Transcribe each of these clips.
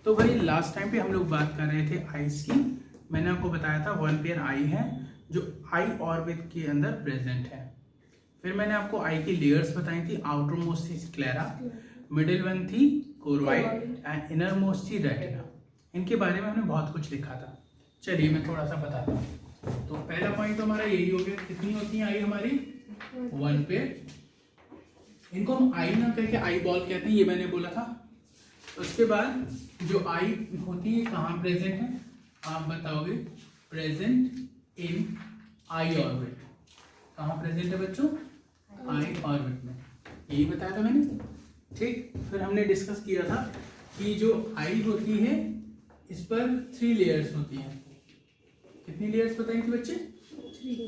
तो भाई last time पे हम लोग बात कर रहे थे आईज की। मैंने आपको बताया था 1 पेयर आई है जो आई ऑर्बिट के अंदर प्रेजेंट है। फिर मैंने आपको आई की लेयर्स बताई थी। आउटर मोस्ट थी स्क्लेरा, मिडिल वन थी कोरवाइड एंड इनर मोस्ट थी रेटिना। इनके बारे में हमने बहुत कुछ लिखा था। चलिए मैं थोड़ा सा बताता हूँ। तो पहला पॉइंट तो हमारा यही हो गया, कितनी होती है आई हमारी 1 पेयर। इनको हम आई ना करके आई बॉल कहते हैं, ये मैंने बोला था। उसके बाद जो आई होती है कहाँ प्रेजेंट है, आप बताओगे प्रेजेंट इन आई ऑर्बिट। कहाँ प्रेजेंट है बच्चों, आई ऑर्बिट में, यही बताया था मैंने। ठीक, फिर हमने डिस्कस किया था कि जो आई होती है इस पर 3 लेयर्स होती हैं। कितनी लेयर्स बताई थी बच्चे,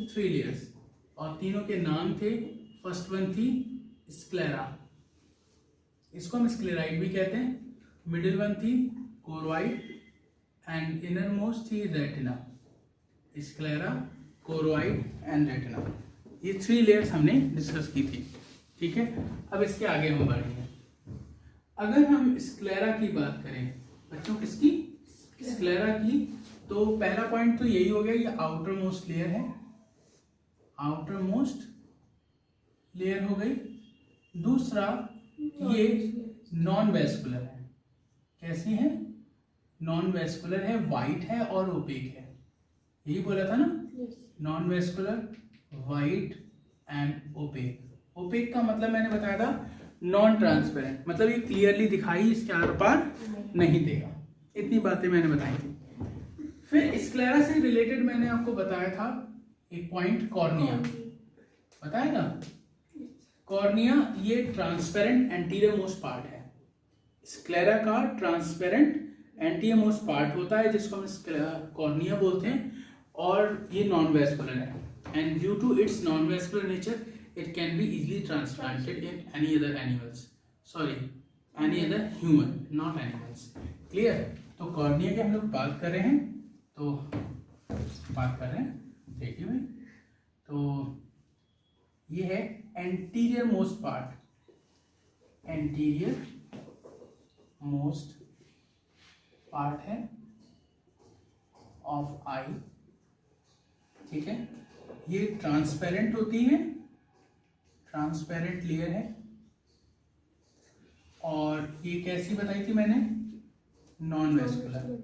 3 लेयर्स, और तीनों के नाम थे। फर्स्ट वन थी स्क्लेरा, इसको हम स्क्लेराइड भी कहते हैं। मिडिल वन थी कोरवाइड एंड इनर मोस्ट थी रेटिना। स्क्लेरा, कोरवाइड एंड रेटिना, ये 3 लेयर्स हमने डिस्कस की थी। ठीक है, अब इसके आगे हम बढ़ेंगे। अगर हम स्क्लेरा की बात करें बच्चों, किसकी, स्क्लेरा की, तो पहला पॉइंट तो यही हो गया, ये आउटर मोस्ट लेयर है। आउटर मोस्ट लेयर हो गई। दूसरा ये नॉन वेस्कुलर है। कैसी है, नॉन वेस्कुलर है, वाइट है और ओपेक है। यही बोला था ना, non vascular, white and opaque. Opaque का मतलब मैंने बताया था नॉन ट्रांसपेरेंट, मतलब ये क्लियरली दिखाई इसके आर पार नहीं देगा। इतनी बातें मैंने बताई थी। फिर स्क्लेरा से रिलेटेड मैंने आपको बताया था एक पॉइंट, कॉर्निया बताया था। कॉर्निया ये ट्रांसपेरेंट एंटीरियर मोस्ट पार्ट है। स्क्लेरा का ट्रांसपेरेंट एंटीरियर मोस्ट पार्ट होता है जिसको हम कॉर्निया बोलते हैं, और ये नॉन वेस्कुलर है। And due to its non vascular nature it can be easily transplanted in any other animals, sorry any other human, not animals. Clear. तो कॉर्निया की हम लोग बात कर रहे हैं, तो बात कर रहे हैं, देखिए भाई, तो ये है anterior most part, anterior most part है ऑफ आई। ठीक है, ये ट्रांसपेरेंट होती है, ट्रांसपेरेंट लेयर है। और ये कैसी बताई थी मैंने, नॉन वेस्कुलर।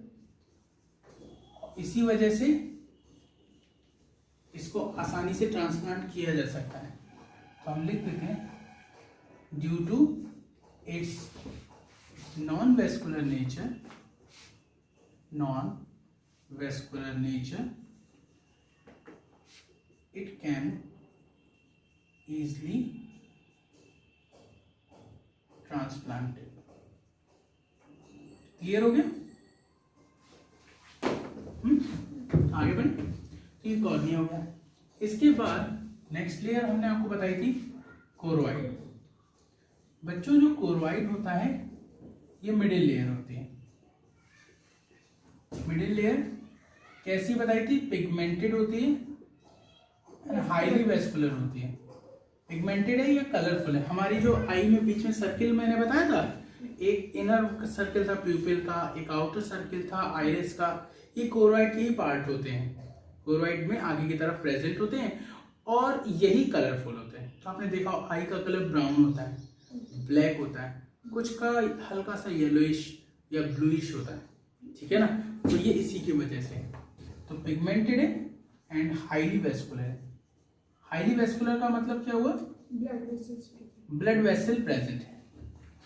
इसी वजह से इसको आसानी से ट्रांसप्लांट किया जा सकता है। तो हम लिख देते हैं due to its non vascular nature, non vascular nature it can easily transplanted। Clear हो गया। आगे बढ़े, तो ये कॉर्निया हो गया। इसके बाद नेक्स्ट लेयर हमने आपको बताई थी कोरवाइड। बच्चों जो कोरवाइड होता है ये मिडिल लेयर होती है। मिडिल लेयर कैसी बताई थी, पिगमेंटेड होती है, हाईली वेस्कुलर होती है। पिगमेंटेड है या कलरफुल है। हमारी जो आई में बीच में सर्किल मैंने बताया था, एक इनर सर्किल था प्यूपिल का, एक आउटर सर्किल था आइरिस का, ये कोरवाइड के ही पार्ट होते हैं। कोरवाइड में आगे की तरफ प्रेजेंट होते हैं और यही कलरफुल होते हैं। तो आपने देखा आई का कलर ब्राउन होता है, ब्लैक होता है, कुछ का हल्का सा येलोइश या ब्लूइश होता है। ठीक है ना, तो ये इसी की वजह से। तो पिगमेंटेड है एंड हाईली वेस्कुलर है। हाईली वेस्कुलर का मतलब क्या हुआ, ब्लड वेसल प्रेजेंट है।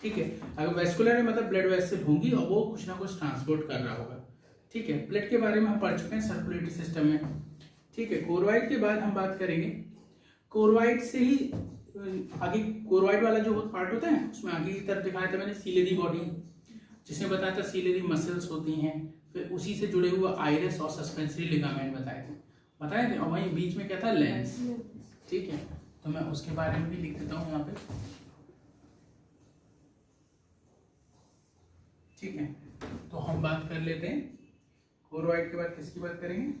ठीक है, अगर वेस्कुलर है मतलब ब्लड वेसल होंगी और वो कुछ ना कुछ ट्रांसपोर्ट कर रहा होगा। ठीक है, ब्लड के बारे में हम पढ़ चुके हैं सर्कुलेटरी सिस्टम में। ठीक है, कोरवाइड के बाद हम बात करेंगे, कोरवाइड से ही आगे कोरवाइड वाला जो पार्ट होता है उसमें आगे की तरफ दिखाया था मैंने सीलियरी बॉडी, जिसमें बताया था सीलियरी मसल्स होती हैं। फिर उसी से जुड़े हुए आइरिस और सस्पेंसरी लिगामेंट बताए थे, और वहीं बीच में क्या था, लेंस। ठीक है, तो मैं उसके बारे में भी लिख देता हूँ यहाँ पे। ठीक है, तो हम बात कर लेते हैं कोरवाइड के बाद किसकी बात करेंगे,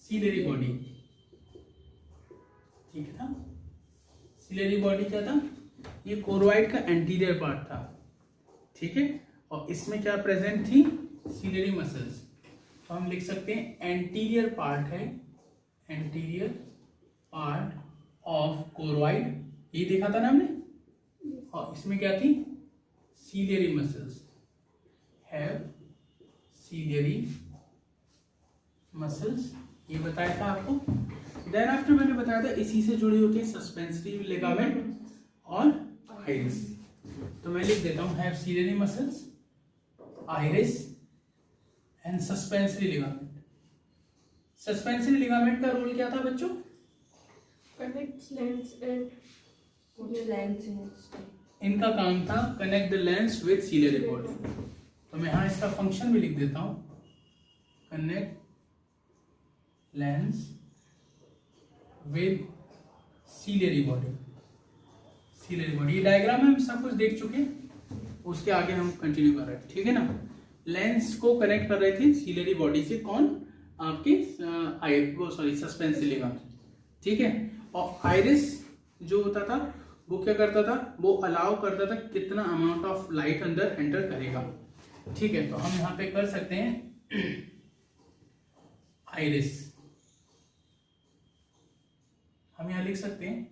सीलियरी बॉडी। ठीक है था, सीलियरी बॉडी क्या था, ये कोरवाइड का एंटीरियर पार्ट था। ठीक है, और इसमें क्या प्रेजेंट थी, सीलियरी मसल्स। तो हम लिख सकते हैं एंटीरियर पार्ट है, एंटीरियर पार्ट ऑफ कोरॉइड, ये देखा था ना हमने। और इसमें क्या थी, ciliary muscles, have ciliary muscles, ये बताया था आपको। देन आफ्टर मैंने बताया था इसी से जुड़ी होती है सस्पेंसरी लिगामेंट और आइरिस। तो मैं लिख देता हूं have ciliary muscles, iris and suspensory ligament. Suspensory ligament का रोल क्या था बच्चों, connects lens and इनका काम था connect the lens with ciliary body. तो मैं यहां इसका फंक्शन भी लिख देता हूं, connect lens with ciliary body. Ciliary body, ये डायग्राम में हम सब कुछ देख चुके हैं, उसके आगे हम कंटिन्यू कर रहे हैं, ठीक है ना। लेंस को कनेक्ट कर रहे थे सीलियरी बॉडी से, कौन, आपके सस्पेंसरी लिगामेंट, ठीक है। और आइरिस जो होता था वो क्या करता था, वो अलाउ करता था कितना अमाउंट ऑफ लाइट अंदर एंटर करेगा, ठीक है। तो हम यहाँ पे कर सकते हैं आइरिस, हम यहाँ लिख सकते हैं,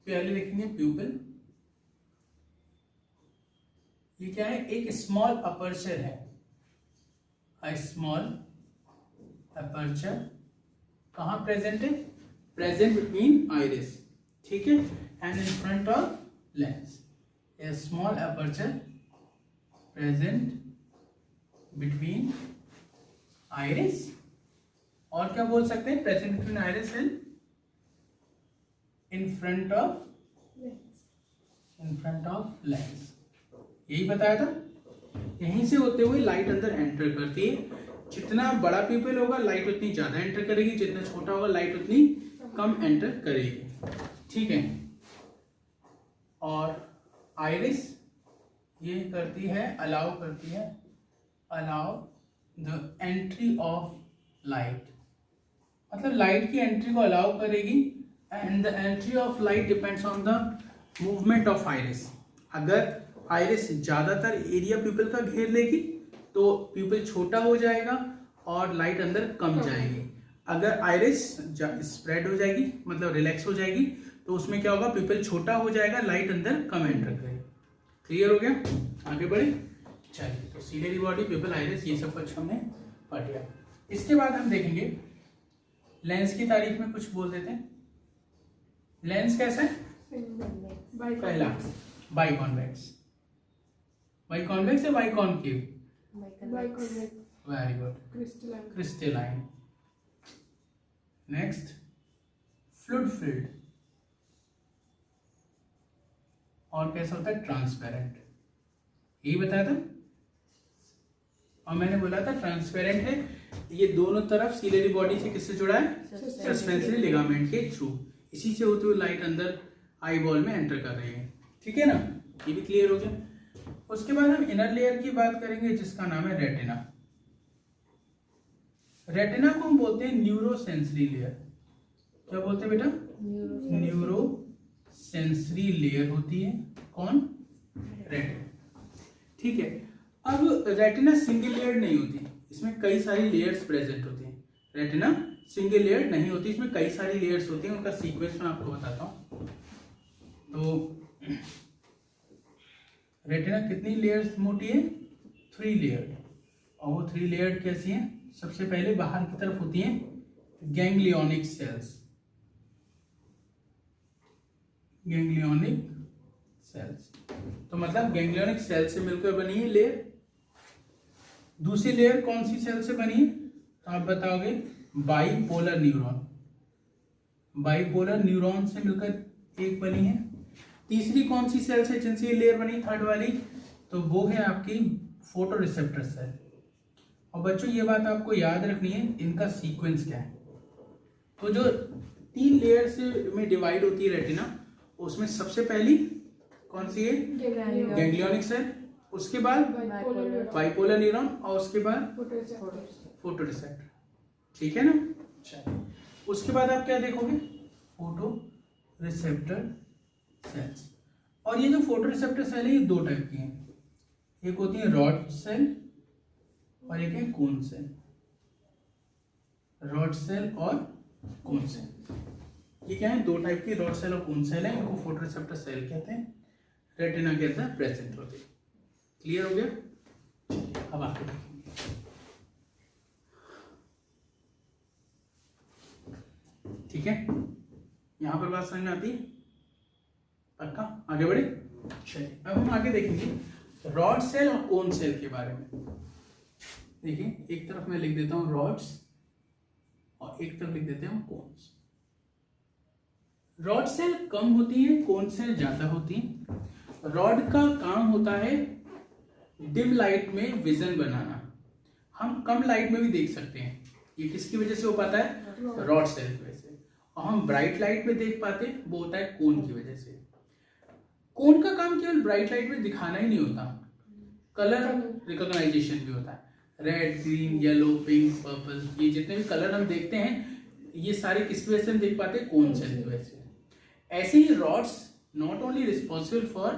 पहले लिखेंगे प्यूपिल। ये क्या है, एक स्मॉल अपर्चर है, अ स्मॉल अपर्चर कहाँ प्रेजेंट है, प्रेजेंट बिटवीन आइरिस, ठीक है, and in front of lens, A small aperture present between iris, और क्या बोल सकते हैं, present between iris and in front of lens, यही बताया था। यहीं से होते हुए लाइट अंदर एंटर करती है, जितना बड़ा प्यूपिल होगा लाइट उतनी ज्यादा एंटर करेगी, जितना छोटा होगा लाइट उतनी कम एंटर करेगी, ठीक है। और आइरिस ये करती है, अलाउ करती है, allow the entry of light, मतलब लाइट की एंट्री को अलाउ करेगी, and the entry of light depends on the movement of iris. अगर आइरिस ज्यादातर एरिया प्यूपिल का घेर लेगी तो प्यूपिल छोटा हो जाएगा और लाइट अंदर कम जाएगी। अगर आइरिस स्प्रेड हो जाएगी, मतलब रिलैक्स हो जाएगी, तो उसमें क्या होगा, प्यूपिल छोटा हो जाएगा, लाइट अंदर कम एंटर करेगी। क्लियर हो गया, आगे बढ़े। चलिए, तो सीलियरी बॉडी, प्यूपिल, आइरिस, ये सब कुछ हमने पढ़ लिया। इसके बाद हम देखेंगे लेंस की तारीफ में कुछ बोल देते हैं। लेंस कैसा है, पहला बाइकॉन्वेक्स, बाइकॉन्वेक्स या biconcave, very good, crystalline. Next fluid filled, और कैसा होता है, ट्रांसपेरेंट, यही बताया था। और मैंने बोला था ट्रांसपेरेंट है, ये दोनों तरफ सीलियरी बॉडी से किससे जुड़ा है, सस्पेंसरी लिगामेंट के थ्रू, इसी से होते हुए लाइट अंदर आई बॉल में एंटर कर रही है, ठीक है ना, ये भी क्लियर हो गया। उसके बाद हम इनर लेयर की बात करेंगे जिसका नाम है रेटिना। रेटिना को हम बोलते हैं न्यूरोसेंसरी लेयर। क्या बोलते हैं बेटा, न्यूरोसेंसरी लेयर होती है, कौन, रेटिना, ठीक है। अब रेटिना सिंगल लेयर नहीं होती, इसमें कई सारी लेयर्स प्रेजेंट होती हैं। रेटिना सिंगल लेयर नहीं होती, इसमें कई सारी लेयर्स होती हैं, उनका सीक्वेंस मैं आपको बताता हूँ। तो रेटिना कितनी लेयर्स मोटी है, 3 लेयर, और वो 3 लेयर कैसी हैं, सबसे पहले बाहर की तरफ होती हैं गैंग्लियोनिक सेल्स, गैंग्लियोनिक सेल्स, तो मतलब गैंग्लियोनिक सेल से मिलकर बनी है लेयर। दूसरी लेयर कौन सी सेल से बनी है, तो आप बताओगे बाइपोलर न्यूरॉन, बाइपोलर न्यूरॉन से मिलकर एक बनी है। तीसरी कौन सी सेल से जिनसे लेयर बनी, थर्ड वाली, तो वो है आपकी फोटो रिसेप्टर सेल। और बच्चों ये बात आपको याद रखनी है, इनका सीक्वेंस क्या है। तो जो 3 लेयर से में डिवाइड होती है रेटिना, उसमें सबसे पहली कौन सी है, गैंग्लियोनिक सेल, उसके बाद बाइपोलर न्यूरॉन, और उसके बाद फोटो रिसेप्टर, ठीक है ना। चलिए, उसके बाद आप क्या देखोगे, फोटो रिसेप्टर सेल्स। और ये जो फोटोरिसेप्टर सेल है ये दो टाइप की हैं, एक होती है रॉड सेल और एक है कोन सेल। रॉड सेल और कोन सेल, ये क्या है, दो टाइप की रॉड सेल और कोन सेल है, इनको फोटोरिसेप्टर सेल कहते हैं, रेटिना के अंदर प्रेजेंट होते हैं। क्लियर हो गया? अब आगे देखेंगे। ठीक है, यहां पर बात समझ में आती है? पक्का? आगे बढ़े? चलिए अब हम आगे देखेंगे रॉड सेल और कोन सेल के बारे में। देखिए एक तरफ मैं लिख देता हूं रॉड्स और एक तरफ लिख देते हैं कोन्स। रॉड सेल कम होती है, कोन सेल ज्यादा होती है। रॉड का काम होता है डिम लाइट में विजन बनाना, हम कम लाइट में भी देख सकते हैं। ये किसकी वजह से हो पाता है? रॉड सेल की वजह से। और हम ब्राइट लाइट में देख पाते हैं, वो होता है कोन की वजह से। कोन का काम केवल ब्राइट लाइट में दिखाना ही नहीं होता, कलर रिकॉग्नाइजेशन भी होता है। Red, green, yellow, pink, purple, ये जितने भी कलर हम देखते हैं ये सारे किसकी वजह से हम देख पाते हैं? कोन सेल की वजह से। ऐसे ही rods not only responsible for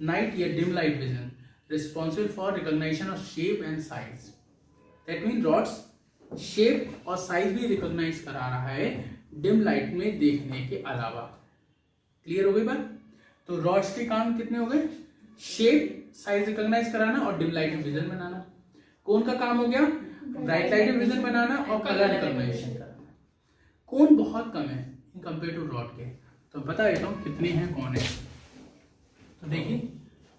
night या dim light vision, responsible for recognition of shape and size. That mean rods shape और साइज भी रिकॉग्नाइज करा रहा है डिम लाइट में देखने के अलावा। क्लियर हो गई बात? तो रॉड्स के काम कितने हो गए? शेप, साइज रिकॉग्नाइज कराना और डिम लाइट में विजन बनाना। कोन का काम हो गया ब्राइट लाइट में विजन बनाना और कलर रिकॉग्नाइजेशन कराना। कोन बहुत कम है इन कंपेयर टू रॉड के, तो बता देता हूं कितने हैं, कौन है। तो देखिए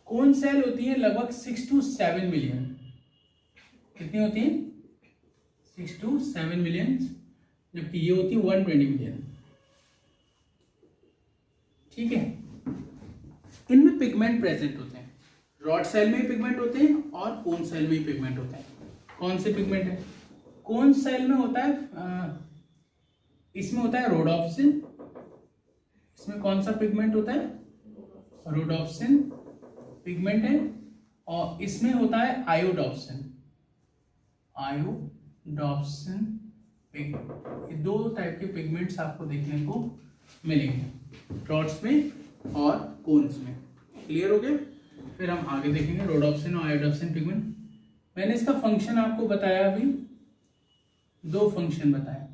कोन सेल होती है लगभग 6 to 7 मिलियन। कितनी होती है? 6 to 7 मिलियन, जबकि ये होती है 120 मिलियन। ठीक है, इनमें पिगमेंट प्रेजेंट होते हैं। रॉड सेल में ही पिगमेंट होते हैं और कोन सेल में ही पिगमेंट होते हैं। कौन से पिगमेंट है? कोन सेल में होता है इसमें होता है रोडोप्सिन। इसमें कौन सा पिगमेंट होता है? रोडोप्सिन पिगमेंट है। और इसमें होता है आयोडोप्सिन। आयोडोप्सिन पिगमेंट। ये दो टाइप के पिगमेंट्स आपको देखने को मिलेंगे रॉड्स में और कोन्स में। क्लियर हो गया? फिर हम आगे देखेंगे रोडोप्सिन और आयोडोप्सिन पिगमेंट। मैंने इसका फंक्शन आपको बताया, अभी दो फंक्शन बताए।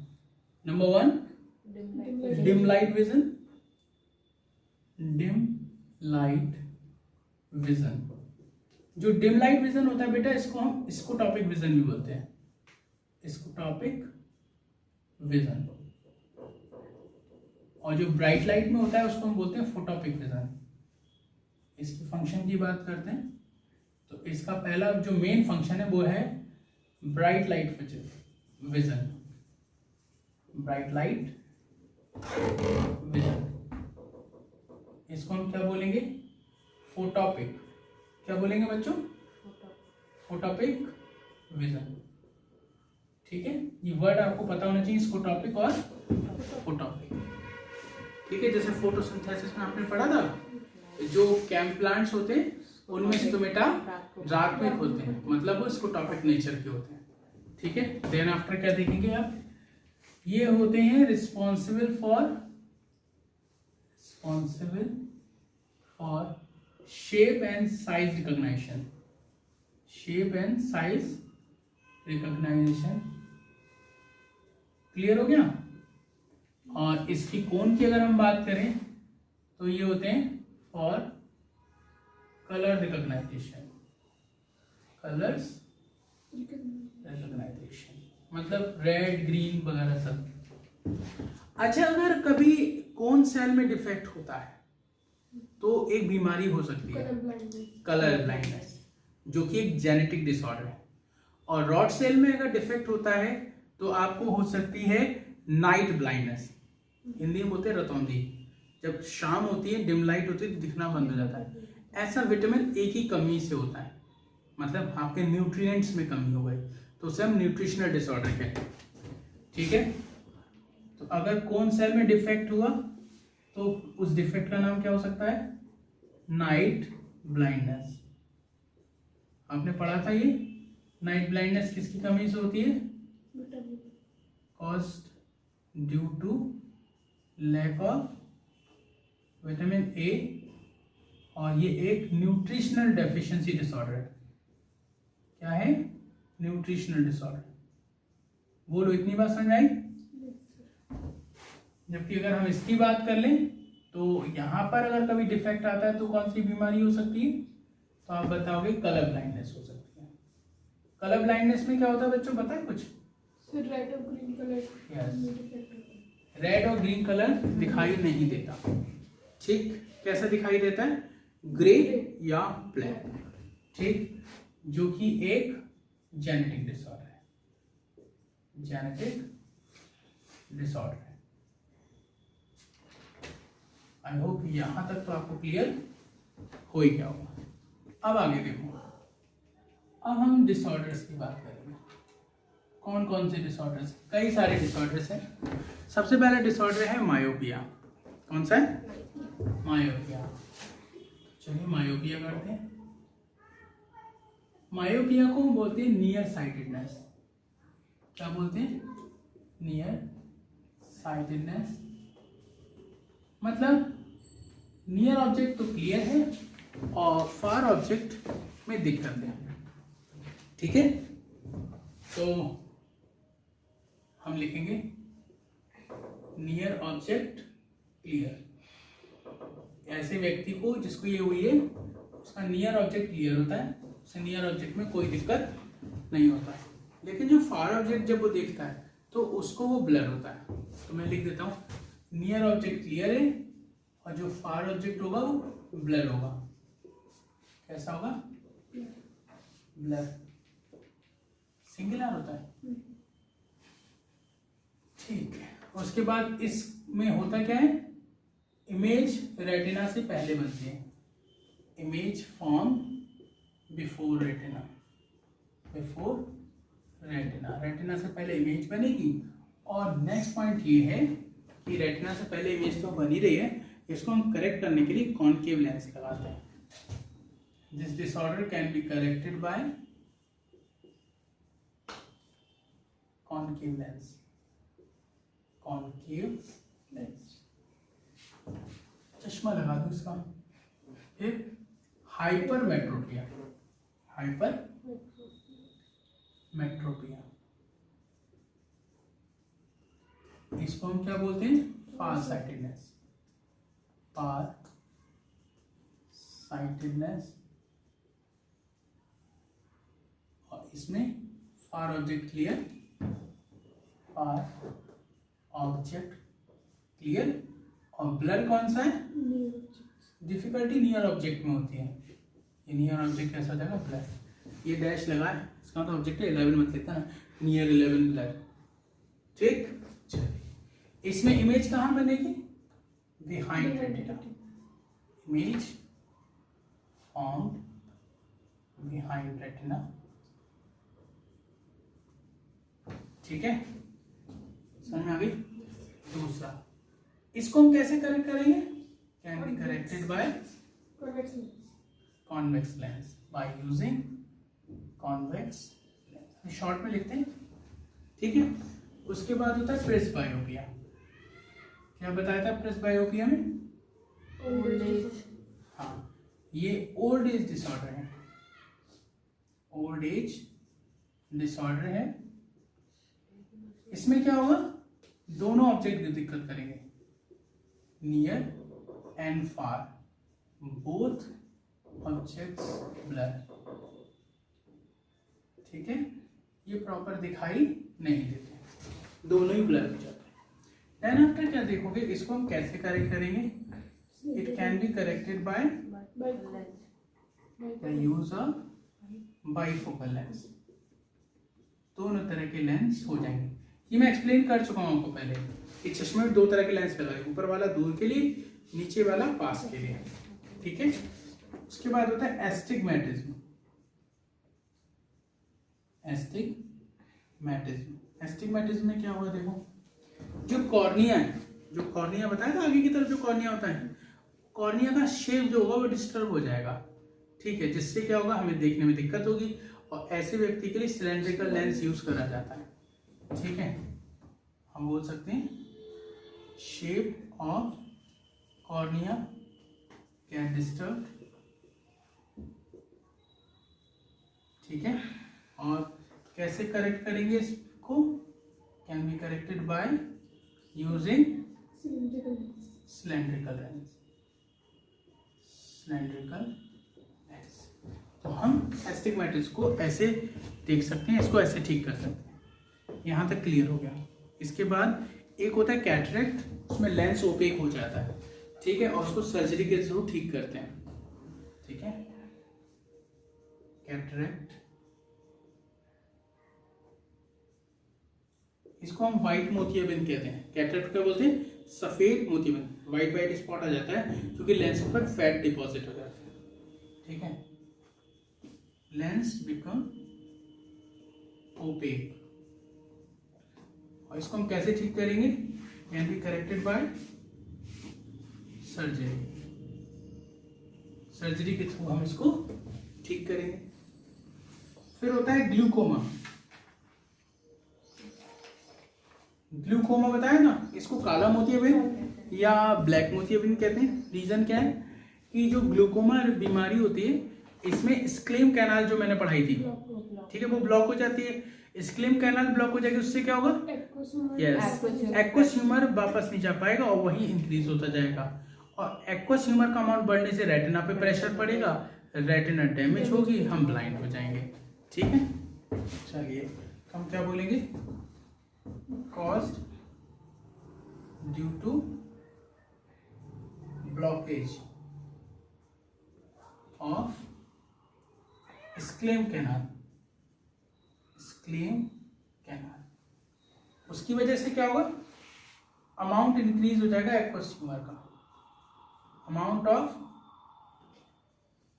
Number 1 dim light vision, dim light vision. जो डिम लाइट विजन होता है बेटा, इसको हम स्कोटॉपिक विजन भी बोलते हैं। Scotopic vision. और जो ब्राइट लाइट में होता है उसको हम बोलते हैं फोटोपिक विजन। इसके फंक्शन की बात करते हैं तो इसका पहला जो मेन फंक्शन है वो है bright light vision. Bright light vision, इसको हम क्या बोलेंगे? फोटोपिक। क्या बोलेंगे बच्चों? Photopic vision. ठीक है, ये वर्ड आपको पता होना चाहिए, स्कोटॉपिक और फोटोपिक। ठीक है, जैसे फोटोसिंथेसिस में आपने पढ़ा था, जो कैंप प्लांट्स होते हैं उनमें स्टोमेटा रात में खुलते हैं, मतलब वो स्कोटॉपिक नेचर के होते हैं। ठीक है, देन आफ्टर क्या देखेंगे आप? ये होते हैं responsible for shape and size recognition. Shape and size recognization. Clear हो गया? और इसकी कोन की अगर हम बात करें तो ये होते हैं for colour recognization. Colours recognization मतलब रेड, ग्रीन वगैरह सब। अच्छा, अगर कभी कोन सेल में डिफेक्ट होता है तो एक बीमारी हो सकती है कलर ब्लाइंडनेस, जो कि एक जेनेटिक डिसऑर्डर है। और रॉड सेल में अगर डिफेक्ट होता है तो आपको हो सकती है नाइट ब्लाइंडनेस। हिंदी में बोलते हैं रतौंधी। जब शाम होती है, डिम लाइट होती है तो दिखना बंद हो जाता है। ऐसा विटामिन ए की कमी से होता है, मतलब आपके न्यूट्रिएंट्स में कमी हो गई, तो उसे हम न्यूट्रिशनल डिसऑर्डर कहते हैं। ठीक है, तो अगर कोन सेल में डिफेक्ट हुआ तो उस डिफेक्ट का नाम क्या हो सकता है? Night blindness. आपने पढ़ा था ये। नाइट ब्लाइंडनेस किसकी कमी से होती है? Caused due to lack of vitamin A और ये एक न्यूट्रिशनल डेफिशिएंसी डिसऑर्डर है। क्या है? Nutritional disorder. बोलो, इतनी बात समझ आई? जबकि अगर हम इसकी बात कर लें तो यहाँ पर अगर कभी डिफेक्ट आता है तो कौन सी बीमारी हो सकती है? तो आप बताओगे कलर ब्लाइंडनेस हो सकती है। कलर ब्लाइंडनेस में क्या होता है बच्चों, पता है कुछ? रेड और ग्रीन कलर। यस, रेड और ग्रीन कलर दिखाई नहीं देता। ठीक, कैसा दिखाई देता है? ग्रे या ब्लैक। ठीक, जो कि एक जेनेटिक डिसऑर्डर है। जेनेटिक डिसऑर्डर है। आई होप यहां तक तो आपको क्लियर हो ही गया होगा। अब आगे देखो, अब हम डिसऑर्डर्स की बात करेंगे। कौन कौन से डिसऑर्डर्स? कई सारे डिसऑर्डर्स हैं। सबसे पहला डिसऑर्डर है मायोपिया। कौन सा है? मायोपिया। चलिए मायोपिया करते हैं। मायोपिया को बोलते हैं नियर साइटेडनेस। क्या बोलते हैं? Near sightedness. मतलब नियर ऑब्जेक्ट तो क्लियर है और फार ऑब्जेक्ट में दिक्कत है। ठीक है, तो हम लिखेंगे नियर ऑब्जेक्ट क्लियर। ऐसे व्यक्ति को जिसको ये हुई है उसका नियर ऑब्जेक्ट क्लियर होता है, उसे नियर ऑब्जेक्ट में कोई दिक्कत नहीं होता है। लेकिन जो फार ऑब्जेक्ट जब वो देखता है तो उसको वो ब्लर होता है। तो मैं लिख देता हूँ नियर ऑब्जेक्ट क्लियर है और जो फार ऑब्जेक्ट होगा वो ब्लर होगा। कैसा होगा? ब्लर। सिंगुलर होता है। ठीक है, उसके बाद इसमें होता क्या है? इमेज रेटिना से पहले बनती है। Image form before retina. Before retina, retina से पहले इमेज बनेगी। और नेक्स्ट पॉइंट ये है कि रेटिना से पहले इमेज तो बनी रही है, इसको हम करेक्ट करने के लिए कॉनकेव लेंस लगाते हैं। This disorder can be corrected bye concave lens. Concave lens. चश्मा लगा दो इसका। फिर हाइपर मेट्रोपिया। हाइपर मेट्रोपिया, इसको हम क्या बोलते हैं? फार साइटेडनेस। फार साइटेडनेस। और इसमें फार ऑब्जेक्ट क्लियर। फार ऑब्जेक्ट क्लियर। और ब्लर कौन सा है? डिफिकल्टी नियर ऑब्जेक्ट में होती है। ये नियर ऑब्जेक्ट कैसा हो जाएगा? ब्लर। ये डैश लगा है, इसका तो ऑब्जेक्ट है 11 मत लेता ना, नियर 11 ब्लर। ठीक, चलिए इसमें इमेज कहाँ बनेगी? Behind retina. Image form behind retina. ठीक है, समझ में आ गई? दूसरा, इसको हम कैसे करेक्ट करेंगे? Can be corrected by convex lens. By using convex lens. Short में लिखते हैं। ठीक है, उसके बाद होता है प्रेसबायोपिया। क्या बताया था प्रेसबायोपिया में? Old age. हाँ, ये ओल्ड एज डिसऑर्डर है। ओल्ड एज डिसऑर्डर है। इसमें क्या होगा? दोनों ऑब्जेक्ट की दिक्कत करेंगे, near and far, both objects blur. ठीक है, ये प्रॉपर दिखाई नहीं देते, दोनों ही ब्लर हो जाते हैं। देन आफ्टर क्या देखोगे, इसको हम कैसे करेक्ट करेंगे? It can be corrected by the use of bifocal lens. दोनों तरह के लेंस हो जाएंगे। ये मैं एक्सप्लेन कर चुका हूं आपको पहले। इस चश्मे में दो तरह के लेंस लगाए, ऊपर वाला दूर के लिए, नीचे वाला पास के लिए। ठीक है, उसके बाद होता है एस्टिग्मेटिज्म। एस्टिग्मेटिज्म। एस्टिग्मेटिज्म में क्या होगा? देखो, जो कॉर्निया है, जो कॉर्निया बताया था आगे की तरफ जो कॉर्निया होता है, कॉर्निया का शेप जो होगा वो डिस्टर्ब हो जाएगा। ठीक है, जिससे क्या होगा? हमें देखने में दिक्कत होगी। और ऐसे व्यक्ति के लिए सिलेंड्रिकल लेंस यूज करा जाता है। ठीक है, हम बोल सकते हैं shape of cornea can disturb कैसे करेक्ट करेंगे इसको? Can be corrected by using cylindrical lens. Cylindrical lens. Cylindrical lens. तो हम एस्टिग्मेटिस को ऐसे देख सकते हैं, इसको ऐसे ठीक कर सकते हैं। यहाँ तक क्लियर हो गया। इसके बाद एक होता है कैटरेक्ट, उसमें लेंस ओपेक हो जाता है, ठीक है, और उसको सर्जरी के थ्रू ठीक करते हैं, ठीक है। कैटरेक्ट, इसको हम व्हाइट मोतियाबिंद कहते हैं। कैटरेक्ट क्या बोलते हैं? सफेद मोतियाबिंद, व्हाइट व्हाइट स्पॉट आ जाता है क्योंकि लेंस पर फैट डिपॉजिट हो जाता है, ठीक है। लेंस बिकम ओपेक, और इसको हम कैसे ठीक करेंगे? Can be corrected bye surgery. Surgery के थ्रू हम इसको ठीक करेंगे। फिर होता है ग्लूकोमा। ग्लूकोमा बताया ना, इसको काला मोतियाबिंद या ब्लैक मोतियाबिंद कहते हैं। रीजन क्या है कि जो ग्लूकोमा बीमारी होती है, इसमें स्क्लेम कैनाल जो मैंने पढ़ाई थी, ठीक है, वो ब्लॉक हो जाती है। स्क्लेम कैनाल ब्लॉक हो जाएगी, उससे क्या होगा? यस, एक्वस ह्यूमर वापस नहीं जा पाएगा और वही इंक्रीज होता जाएगा, और एक्वस ह्यूमर का अमाउंट बढ़ने से रेटिना पे प्रेशर पड़ेगा, रेटिना डैमेज होगी, हम ब्लाइंड हो जाएंगे, ठीक है। चलिए हम क्या बोलेंगे? Caused due to blockage of Schlemm canal. Schlemm canal, उसकी वजह से क्या होगा? अमाउंट इंक्रीज हो जाएगा एक्वस ह्यूमर का, amount of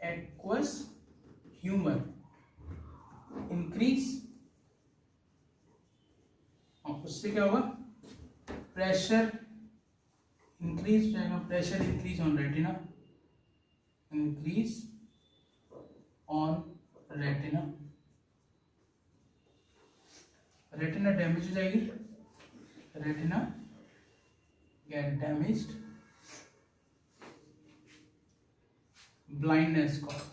aqueous humour increase, और उससे क्या होगा? प्रेशर इंक्रीज हो जाएगा, pressure increase on retina, increase on retina, retina damage हो जाएगी, retina get damaged, blindness caused,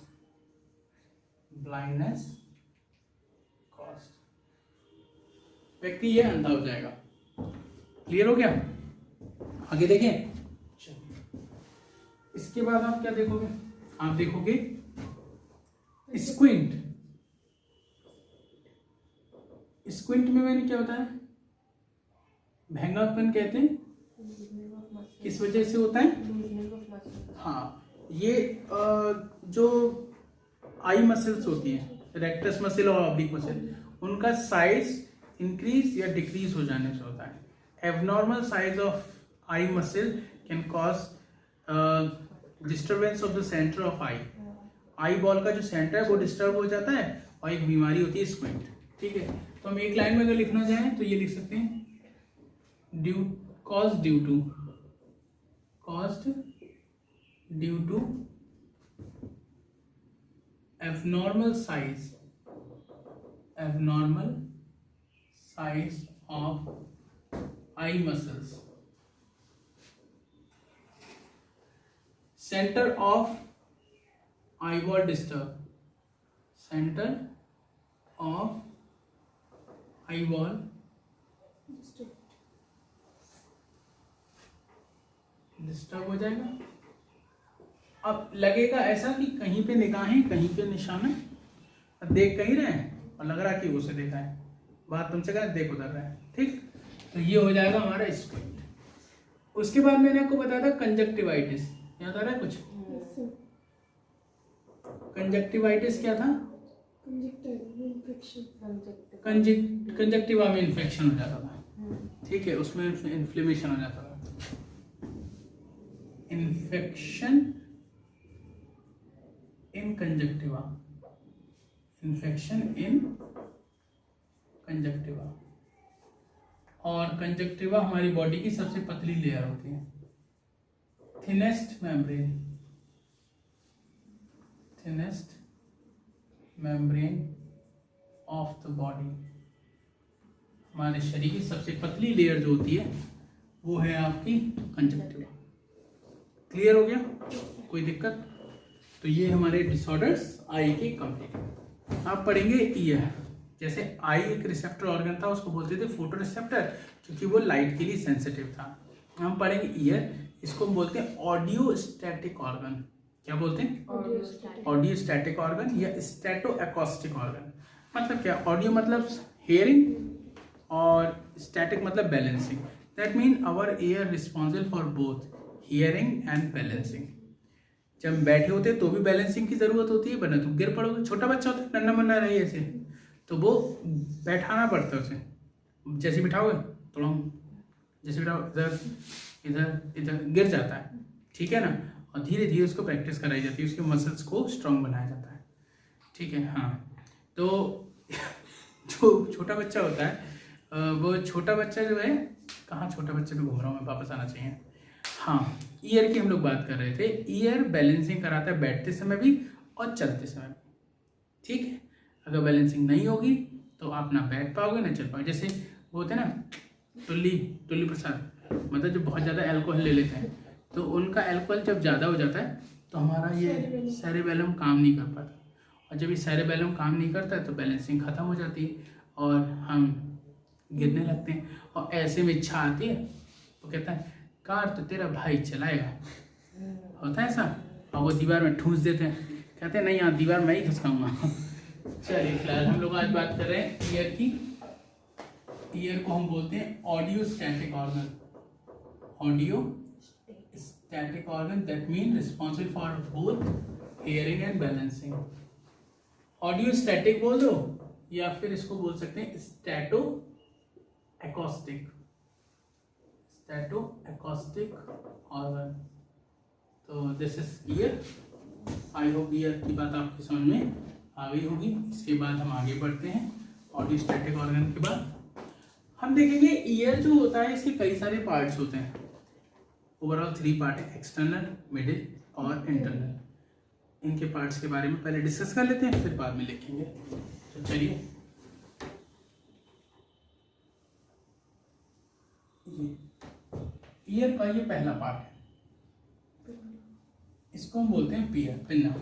blindness caused, व्यक्ति ये अंधा हो जाएगा। क्लियर हो गया? आगे देखें। इसके बाद आप क्या देखोगे? आप देखोगे स्क्विंट। स्क्विंट में मैंने क्या बताया? भैंगापन कहते हैं। किस वजह से होता है? हाँ, ये जो आई मसल्स होती हैं, रेक्टस मसल और ऑब्लिक मसल, उनका साइज इंक्रीज या डिक्रीज हो जाने से होता है। Abnormal size of I muscle can cause disturbance of the centre of I. Eye ball का जो सेंटर है वो डिस्टर्ब हो जाता है और एक बीमारी होती है स्क्विंट, ठीक है। तो हम एक लाइन में अगर लिखना चाहें तो ये लिख सकते हैं, caused due to abnormal size of eye muscles, center of eyeball disturb, center of eyeball disturb हो जाएगा। अब लगेगा ऐसा कि कहीं पे निगाहें, कहीं पे निशाना, देख कहीं रहे हैं और लग रहा है कि उसे देखा है, बात तुमसे कह देख उधर रहा है, ठीक। तो ये हो जाएगा हमारा स्क्विंट। उसके बाद मैंने आपको बताया था कंजक्टिवाइटिस, याद आ रहा है कुछ? कंजक्टिवाइटिस क्या था? कंजक्टिवा में इन्फेक्शन हो जाता था, ठीक है, उसमें इन्फ्लेमेशन हो जाता था। Infection in conjunctiva, infection in conjunctiva. और कंजक्टिवा हमारी बॉडी की सबसे पतली लेयर होती है, thinnest membrane of the body. हमारे शरीर की सबसे पतली लेयर जो होती है वो है आपकी कंजक्टिवा। क्लियर हो गया? कोई दिक्कत? तो ये हमारे डिसऑर्डर्स आई के कंप्लीट। आप पढ़ेंगे ईयर, जैसे आई एक रिसेप्टर ऑर्गन था, उसको बोलते थे फोटो रिसेप्टर, क्योंकि वो लाइट के लिए सेंसिटिव था। हम पढ़ेंगे ईयर, इसको हम बोलते हैं ऑडियो स्टैटिक ऑर्गन। क्या बोलते हैं? ऑडियो स्टैटिक ऑर्गन या स्टैटो एकॉस्टिक ऑर्गन। मतलब क्या? ऑडियो मतलब हेयरिंग और स्टैटिक मतलब balancing. That mean our ear responsible for both hearing and balancing. जब हम बैठे होते हैं तो भी बैलेंसिंग की जरूरत होती है, वरना तो गिर पड़ोगे। छोटा बच्चा होता है, नन्ना मुन्ना रहे ऐसे, तो वो बैठाना पड़ता है उसे। जैसे बिठाओगे थोड़ा, जैसे बिठाओ इधर इधर इधर, गिर जाता है, ठीक है ना। और धीरे धीरे उसको प्रैक्टिस कराई जाती है, उसके मसल्स को स्ट्रांग बनाया जाता है, ठीक है। हाँ, तो जो छोटा बच्चा होता है वो छोटा बच्चा जो है, कहाँ छोटा बच्चे पे घूम रहा हूँ मैं, वापस आना चाहिए। हाँ, ईयर की हम लोग बात कर रहे थे। ईयर बैलेंसिंग कराता है बैठते समय भी और चलते समय भी, ठीक है। अगर बैलेंसिंग नहीं होगी तो आप ना बैठ पाओगे ना चल पाओगे। जैसे वो होते हैं ना टुल्ली प्रसाद, मतलब जो बहुत ज़्यादा अल्कोहल ले लेते हैं, तो उनका अल्कोहल जब ज़्यादा हो जाता है तो हमारा ये सेरेबेलम काम नहीं कर पाता, और जब ये सेरेबेलम काम नहीं करता है तो बैलेंसिंग ख़त्म हो जाती है और हम गिरने लगते हैं। और ऐसे में इच्छा आती है तो कहता है कार तो तेरा भाई चलाएगा, होता है ऐसा, और वो दीवार में ठूंस देते हैं, कहते हैं नहीं यहाँ दीवार मैं ही खसकाऊंगा। चलिए फिलहाल हम लोग आज बात कर रहे हैं ईयर की। ईयर को हम बोलते हैं audio static organ. Audio static organ that mean responsible for both hearing and balancing. Audio static बोल दो या फिर इसको बोल सकते हैं stato acoustic. Stato acoustic organ. तो this is ear. I hope ear की बात आपकी समझ में आ गई होगी। इसके बाद हम आगे बढ़ते हैं। ऑडियो स्टैटिक ऑर्गन के बाद हम देखेंगे ईयर जो होता है इसके कई सारे पार्ट्स होते हैं। ओवरऑल 3 पार्ट है, एक्सटर्नल, मिडिल और इंटरनल। इनके पार्ट्स के बारे में पहले डिस्कस कर लेते हैं, फिर बाद में लिखेंगे। तो चलिए, ईयर का ये पहला पार्ट है, इसको हम बोलते हैं पियर, पिन्ना,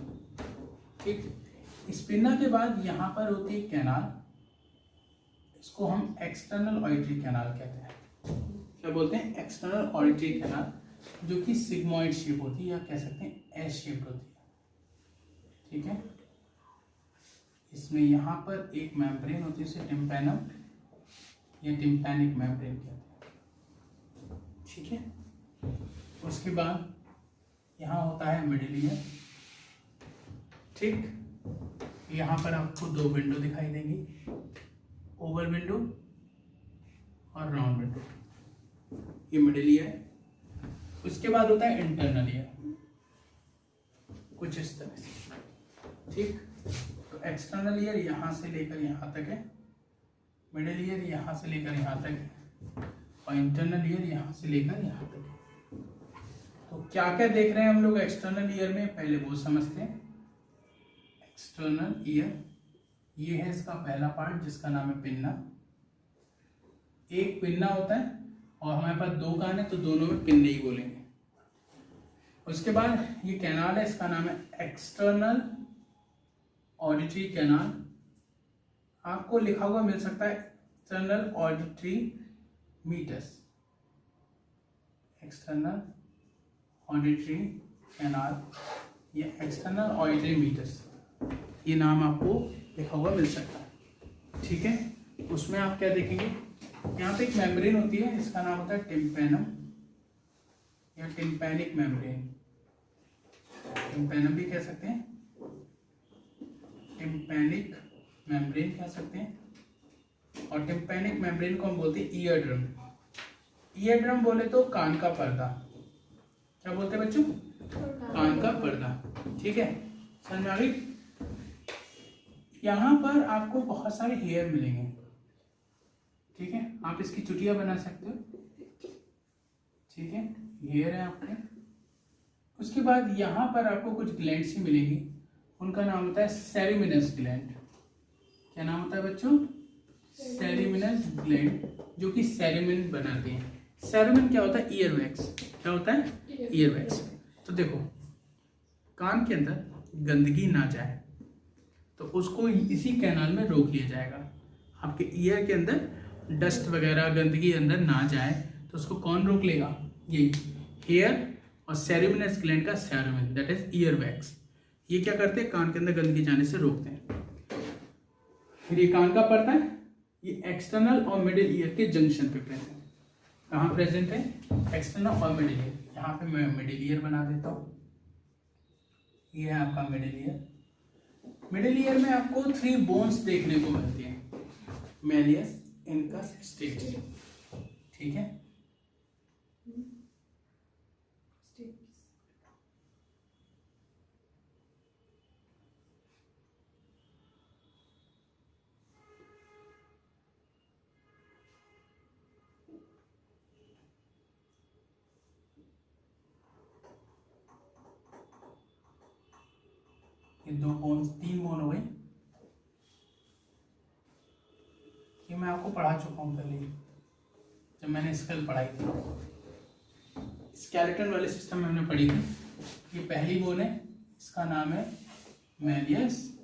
ठीक। इस पिन्ना के बाद यहाँ पर होती है कैनाल, इसको हम एक्सटर्नल ऑडिटरी कैनाल कहते हैं। क्या बोलते हैं? एक्सटर्नल ऑडिटरी कैनाल, जो कि सिग्मॉइड शेप होती है या कह सकते हैं एस शेप होती है, ठीक है। इसमें यहाँ पर एक मेम्ब्रेन होती है, उसे टिम्पैनम या टिम्पैनिक मेम्ब्रेन कहते हैं, ठीक है। उसके बाद यहाँ होता है मिडिल ईयर, ठीक। यहाँ पर आपको 2 विंडो दिखाई देंगी, ओवल विंडो और राउंड विंडो, ये मिडिल ईयर। उसके बाद होता है इंटरनल ईयर, कुछ इस तरह से, ठीक। तो एक्सटर्नल ईयर यहाँ से लेकर यहाँ तक है, मिडिल ईयर यहाँ से लेकर यहाँ तक है, और इंटरनल ईयर यहाँ से लेकर यहाँ तक है। तो क्या क्या देख रहे हैं हम लोग एक्सटर्नल ईयर में, पहले वो समझते हैं। एक्सटर्नल ईयर, ये है इसका पहला पार्ट जिसका नाम है पिन्ना। एक पिन्ना होता है और हमारे पास 2 कान है, तो दोनों में पिन्ने ही बोलेंगे। उसके बाद ये कैनाल है, इसका नाम है एक्सटर्नल ऑडिटरी कैनाल। आपको लिखा हुआ मिल सकता है external auditory meatus, external auditory canal या एक्सटर्नल ऑडिटरी मीटर्स, ये नाम आपको लिखा हुआ मिल सकता है, ठीक है। उसमें आप क्या देखेंगे, यहाँ पे एक मेम्ब्रेन होती है, इसका नाम होता है टिम्पैनम या टिम्पैनिक मेम्ब्रेन, टिम्पैनम भी कह सकते हैं, टिम्पैनिक मेम्ब्रेन कह सकते हैं। और टिम्पैनिक मेम्ब्रेन को हम बोलते हैं ईयर ड्रम। ईयर ड्रम बोले तो कान का पर्दा, क्या बोलते हैं बच्चों? कान का पर्दा, ठीक है। समझ में आ गई? यहाँ पर आपको बहुत सारे हेयर मिलेंगे, ठीक है। आप इसकी चुटिया बना सकते हो, ठीक है। हेयर है आपके। उसके बाद यहाँ पर आपको कुछ ग्लैंड्स ही मिलेंगी, उनका नाम होता है सेरेमिनस ग्लैंड। क्या नाम होता है बच्चों? सेरेमिनस ग्लैंड, जो कि सेरेमिन बनाते हैं। सेरेमिन क्या होता है? Ear wax. क्या होता है? Ear wax. तो देखो, कान के अंदर गंदगी ना जाए तो उसको इसी कैनाल में रोक लिया जाएगा। आपके ईयर के अंदर डस्ट वगैरह गंदगी अंदर ना जाए, तो उसको कौन रोक लेगा? यही हेयर और सेरेमिनस ग्लैंड का सेरेमिन, दैट इज ईयर वैक्स। ये क्या करते हैं? कान के अंदर गंदगी जाने से रोकते हैं। फिर ये कान का पड़ता है, ये एक्सटर्नल और मिडिल ईयर के जंक्शन पे प्रेजेंट है। कहाँ प्रेजेंट है? एक्सटर्नल और मिडिल ईयर। यहाँ पे मैं मिडिल ईयर बना देता हूँ। ये है आपका मिडिल ईयर। मिडिल ईयर में आपको 3 बोन्स देखने को मिलती हैं, मैलियस, इनकस, स्टेप्स। ठीक है, ये 2 बोन्स, 3 बोन हो गए। ये मैं आपको पढ़ा चुका हूँ पहले, जब मैंने स्केल पढ़ाई थी। स्केलेटन वाले सिस्टम में हमने पढ़ी थी। ये पहली बोन है, इसका नाम है मैलियस।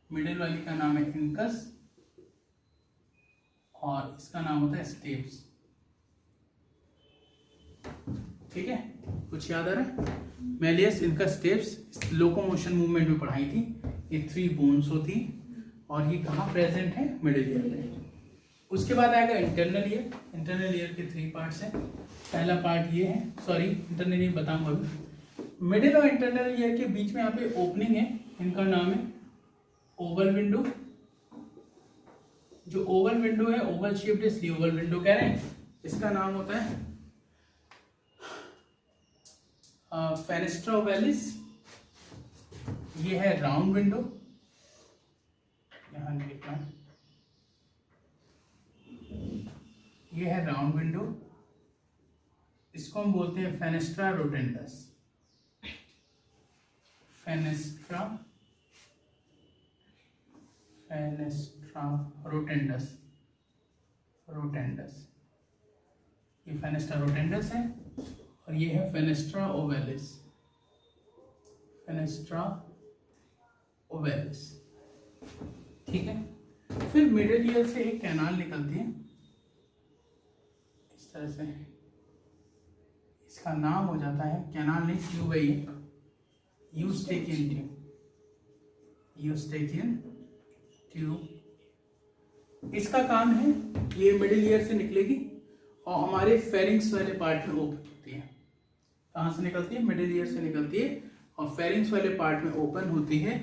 मिडिल वाली का नाम है इनकस और इसका नाम होता है स्टेप्स। ठीक है, कुछ याद आ रहा है? Malleus, incus, steps locomotion movement में पढ़ाई थी। ये 3 बोन्स होती और ये कहाँ प्रेजेंट है? मिडिल ईयर में। उसके बाद आएगा इंटरनल ईयर। इंटरनल ईयर के 3 पार्ट्स हैं। पहला पार्ट ये है, सॉरी इंटरनल ईयर बताऊंगा अभी। मिडिल और इंटरनल ईयर के बीच में यहाँ पे ओपनिंग है, इनका नाम है ओवल विंडो। जो ओवल विंडो है, ओवल शेप्ड इसलिए ओवल विंडो कह रहे हैं। इसका नाम होता है फेनेस्ट्रा ओवैलिस। ये है राउंड विंडो, यहां लिखना है, ये है राउंड विंडो। इसको हम बोलते हैं fenestra rotundus. Fenestra rotundus, rotundus. ये फेनेस्ट्रा रोटेंडस है और ये है फेनेस्ट्रा ओवैलिस। फेनेस्ट्रा ओवैलिस। ठीक है, फिर मिडिल ईयर से एक कैनाल निकलती है इस तरह से। इसका नाम हो जाता है, कैनाल नहीं, ट्यूब है ये, यूस्टेकियन ट्यूब। यूस्टेकियन ट्यूब इसका काम है, ये मिडिल ईयर से निकलेगी और हमारे फेरिंग्स वाले पार्ट में ओपन होती है। कहाँ से निकलती है? मिडिल ईयर से निकलती है और फेरिंग्स वाले पार्ट में ओपन होती है।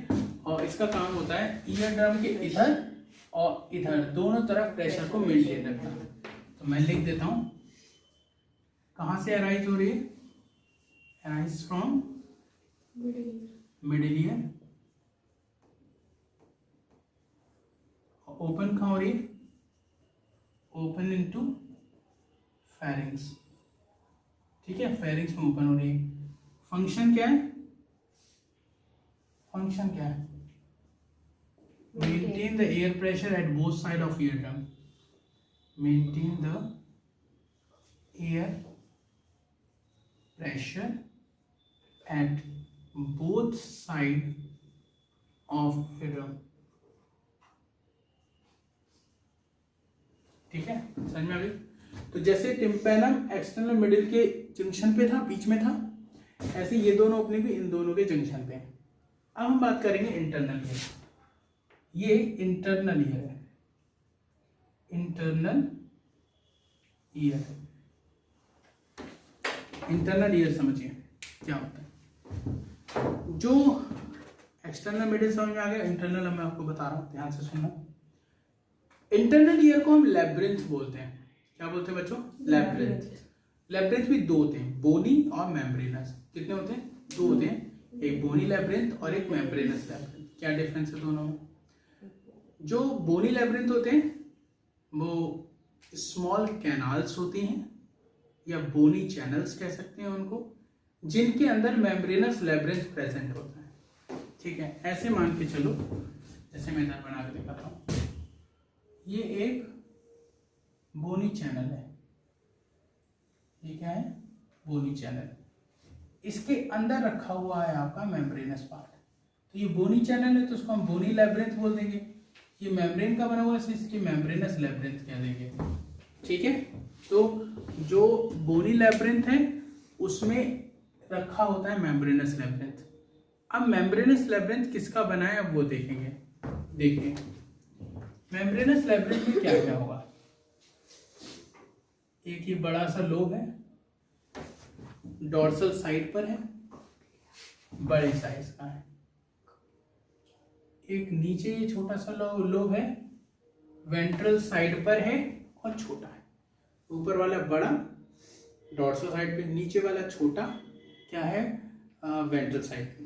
और इसका काम होता है ईयर ड्रम के इधर और इधर दोनों तरफ प्रेशर को मेंटेन रखना। तो मैं लिख देता हूं, कहाँ से अराइज हो रही है? Arise from middle ear. Open कहाँ हो रही है? Open into pharynx. ठीक है, फेरिंग्स में ओपन हो रही है। फंक्शन क्या है? फंक्शन क्या है? Maintain the air pressure at both side of ear drum. Maintain the air pressure at both side of ear drum. ठीक है, समझ में आ गई? तो जैसे टिम्पैनम एक्सटर्नल मिडिल के जंक्शन पे था, बीच में था, ऐसे ये दोनों ओपनिंग भी इन दोनों के जंक्शन पे। अब हम बात करेंगे इंटरनल ईयर। ये इंटरनल ईयर है, इंटरनल ईयर। इंटरनल ईयर समझिए क्या होता है। जो एक्सटर्नल मिडिल समझ में आ गया, इंटरनल मैं आपको बता रहा हूं, ध्यान से सुनना। इंटरनल ईयर को हम लैब्रिंथ बोलते हैं। क्या बोलते हैं बच्चों? लैब्रिंथ। लैब्रिंथ भी 2 होते हैं, बोनी और मेम्ब्रेनस। कितने होते हैं? 2 होते हैं, एक बोनी लैब्रिंथ और एक मेम्ब्रेनस लैब्रिंथ। क्या डिफरेंस है दोनों में? जो बोनी लैब्रिंथ होते हैं वो स्मॉल कैनाल्स होती हैं या बोनी चैनल्स कह सकते हैं उनको, जिनके अंदर मेम्ब्रेनस लैब्रिंथ प्रेजेंट होता है। ठीक है, ऐसे मान के चलो, जैसे मैं इधर बना के दिखाता हूं, ये एक बोनी चैनल है। ये क्या है? बोनी चैनल। इसके अंदर रखा हुआ है आपका मेम्ब्रेनस पार्ट। तो ये बोनी चैनल है तो उसको हम बोनी लैब्रिंथ बोल देंगे। ये मेम्ब्रेन का बना हुआ है, इसकी मेम्ब्रेनस लेब्रिंथ कह देंगे। ठीक है, तो जो बोनी लेब्रिंथ है उसमें रखा होता है मेम्ब्रेनस लेब्रिंथ। अब मेम्ब्रेनस लेब्रिंथ किसका बना है अब वो देखेंगे। देखिए मेम्ब्रेनस लेब्रिंथ में क्या क्या होगा। एक ये बड़ा सा लोब है, डॉर्सल साइड पर है, बड़े साइज का है। एक नीचे ये छोटा सा लोब है, वेंट्रल साइड पर है और छोटा है। ऊपर वाला बड़ा डॉर्सल साइड पे, नीचे वाला छोटा क्या है वेंट्रल साइड पे।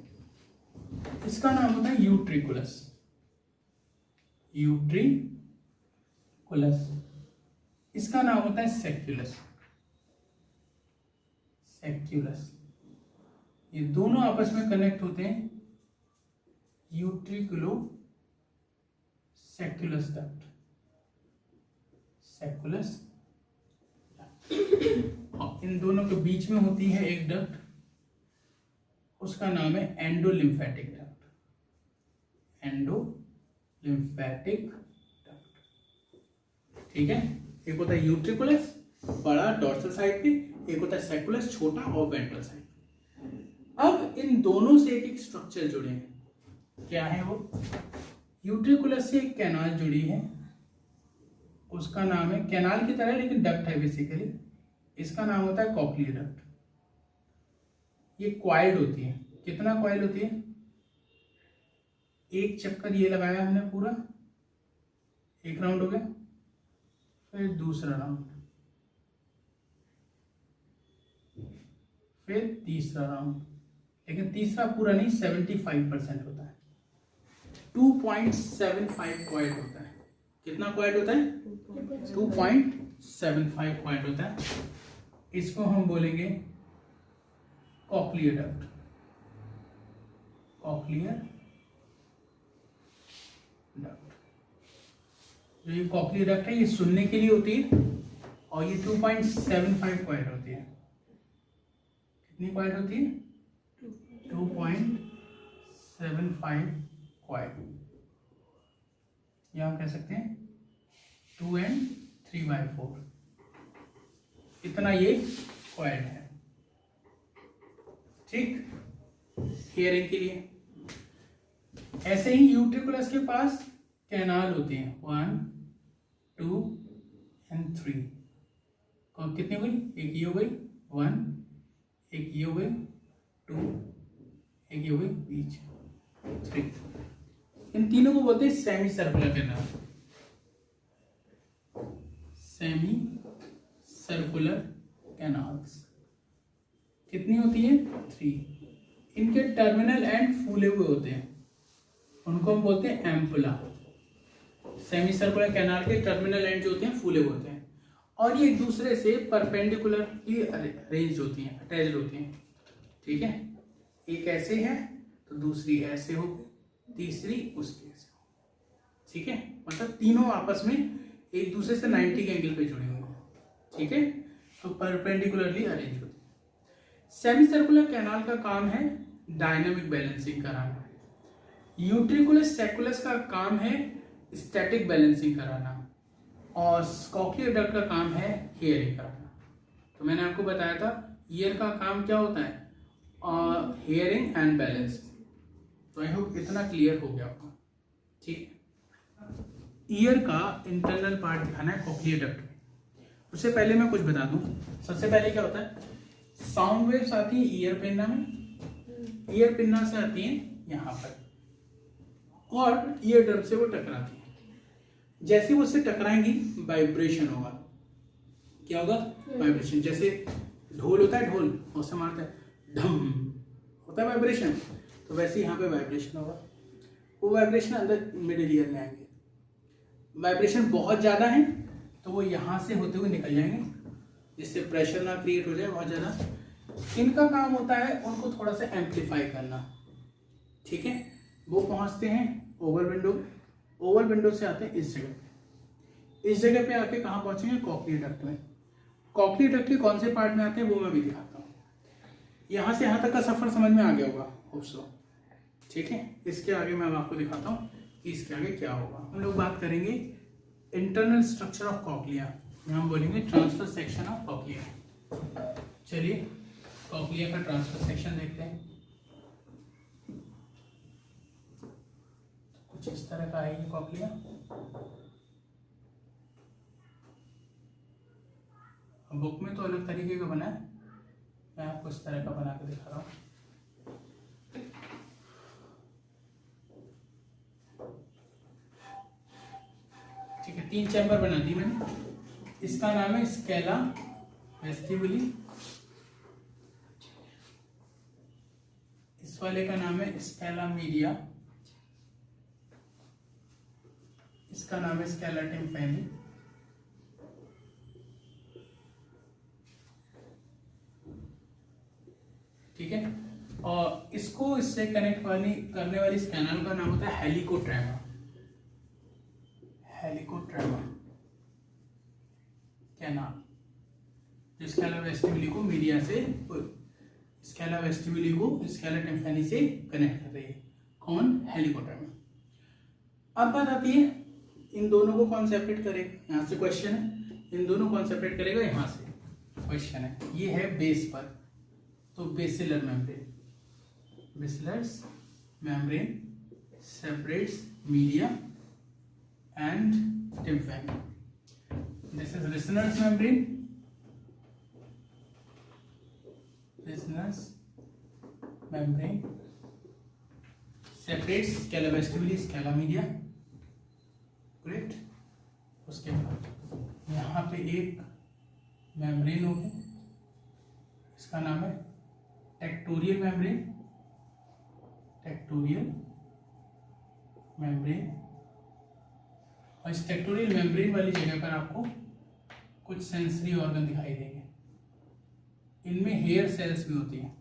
इसका नाम होता है यूट्रिकुलस। यूट्रिकुलस। इसका नाम होता है सेक्युलस। सेक्युलस। ये दोनों आपस में कनेक्ट होते हैं यूट्रिकुलो सेक्युलस डक्ट। सेक्युलस डक्ट। इन दोनों के बीच में होती है एक डक्ट, उसका नाम है एंडोलिम्फेटिक डक्ट। Endolymphatic duct. ठीक है, एक होता है यूट्रिकुलस बड़ा डॉर्सल साइड पे, एक होता है सेक्युलस छोटा और वेंट्रल साइड। अब इन दोनों से एक स्ट्रक्चर जुड़े हैं, क्या है वो। यूट्रिकुलस से एक कैनाल जुड़ी है, उसका नाम है, कैनाल की तरह है लेकिन डक्ट है बेसिकली, इसका नाम होता है कॉक्लियर डक्ट। ये क्वाइल्ड होती है। कितना क्वाइल होती है, एक चक्कर ये लगाया हमने पूरा, एक राउंड हो गया, फिर दूसरा राउंड, फिर तीसरा राउंड, लेकिन तीसरा पूरा नहीं, 75% होता है। 2.75 क्वाइल होता है। कितना क्वाइल होता है, 2.75 क्वाइल होता है। इसको हम बोलेंगे कॉक्लियर डक्ट। Cochlear duct. जो ये कॉक्लियर डक्ट है ये सुनने के लिए होती है और ये 2.75 क्वाइल होती है। कितनी क्वाइल होती है, 2.75 क्वाइल, या हम कह सकते हैं 2 and 3/4, इतना ये क्वाइल है। ठीक, हियरिंग के लिए। ऐसे ही यूट्रिकुलस के पास कैनाल होते हैं 1, 2 and 3। कितनी हुई, एक ये हो गई 1, एक ये हो गई 2, एक ये हो गई बीच 3। इन तीनों को बोलते हैं semi circular canal. Semi circular canals कितनी होती है, 3। इनके टर्मिनल एंड फूले हुए होते हैं, उनको हम बोलते हैं एम्पुला। सेमी सर्कुलर कैनाल के टर्मिनल एंड जो होते हैं फूले हुए होते हैं और ये एक दूसरे से परपेंडिकुलरली अरेंज होती हैं, अटैच्ड होती हैं। ठीक है, एक ऐसे है तो दूसरी ऐसे हो, तीसरी उसके ऐसे हो। ठीक है, मतलब तीनों आपस में एक दूसरे से 90 के एंगल पे जुड़ी हुई है। ठीक है, तो परपेंडिकुलरली अरेंज होती है। सेमी सर्कुलर कैनाल का काम है डायनामिक बैलेंसिंग कराना। यूट्रिकुलस सेक्युलस का काम है स्टैटिक बैलेंसिंग कराना और कॉक्लियर डक्ट का काम है हियरिंग कराना। तो मैंने आपको बताया था ईयर का काम क्या होता है, हियरिंग एंड बैलेंस। तो आई होप इतना क्लियर हो गया आपको। ठीक है, ईयर का इंटरनल पार्ट दिखाना है कॉक्लियर डक्ट में। उससे पहले मैं कुछ बता दूं। सबसे पहले क्या होता है, साउंड वेव्स आती है ईयर पिन्ना में, ईयर पिन्ना से आती है यहाँ पर और ईयर ड्रम से वो टकराती है। जैसे वो उससे टकराएंगी वाइब्रेशन होगा। क्या होगा, वाइब्रेशन। जैसे ढोल होता है, ढोल उससे मारता है धम, होता है वाइब्रेशन, तो वैसे यहाँ पे वाइब्रेशन होगा। वो वाइब्रेशन अंदर मिडिल ईयर में आएंगे। वाइब्रेशन बहुत ज़्यादा है तो वो यहाँ से होते हुए निकल जाएंगे, जिससे प्रेशर ना क्रिएट हो जाए बहुत ज़्यादा। इनका काम होता है उनको थोड़ा सा एम्पलीफाई करना। ठीक है, वो पहुँचते हैं ओवर विंडो, ओवर विंडो से आते हैं इस जगह पे। इस जगह पे आके कहाँ पहुँचेंगे, कॉक्लियर डक्ट में। कॉक्लियर डक्ट के कौन से पार्ट में आते हैं वो मैं भी दिखाता हूँ। यहाँ से यहाँ तक का सफ़र समझ में आ गया होगा होप सो। ठीक है, इसके आगे मैं आपको दिखाता हूँ कि इसके आगे क्या होगा। हम लोग बात करेंगे इंटरनल स्ट्रक्चर ऑफ कॉक्लिया, यहाँ हम बोलेंगे ट्रांसफर सेक्शन ऑफ कॉक्लिया। चलिए कॉक्लिया का ट्रांसफर सेक्शन देखते हैं। कुछ इस तरह का है ये कॉक्लिया। बुक में तो अलग तरीके का बना है, मैं आपको इस तरह का बना के दिखा रहा हूँ। ठीक है, 3 चैम्बर बना दी मैंने। इसका नाम है स्केला वेस्टिबुली, इस वाले का नाम है स्केला मीडिया, इसका नाम है स्केला टिम्पैनी, ठीक है। और इसको इससे कनेक्ट करने वाली इस कैनाल का नाम होता है हेलिकोट्रेमा। हेलिकोट्रेमा कैनाल, जो स्केला वेस्टिबुली को मीडिया से, स्केला वेस्टिबुली को स्केला टिम्पैनी से कनेक्ट कर रही है। कौन? हेलिकोट्रेमा। अब बात आती है इन दोनों को कौन सेपरेट करेगा, यहाँ से क्वेश्चन है, इन दोनों कौन सेपरेट करेगा, यहाँ से क्वेश्चन है। ये है बेस पर, तो basilar membrane, basilars membrane separates media and tympani. This is Reissner's membrane, Reissner's membrane separates scala vestibuli, scala media, correct। उसके बाद यहाँ पे एक मेम्ब्रेन होगी, इसका नाम है टेक्टोरियल मेम्ब्रेन, टेक्टोरियल मेम्ब्रेन। और इस टेक्टोरियल मेम्ब्रेन वाली जगह पर आपको कुछ सेंसरी ऑर्गन दिखाई देंगे। इनमें हेयर सेल्स भी होती हैं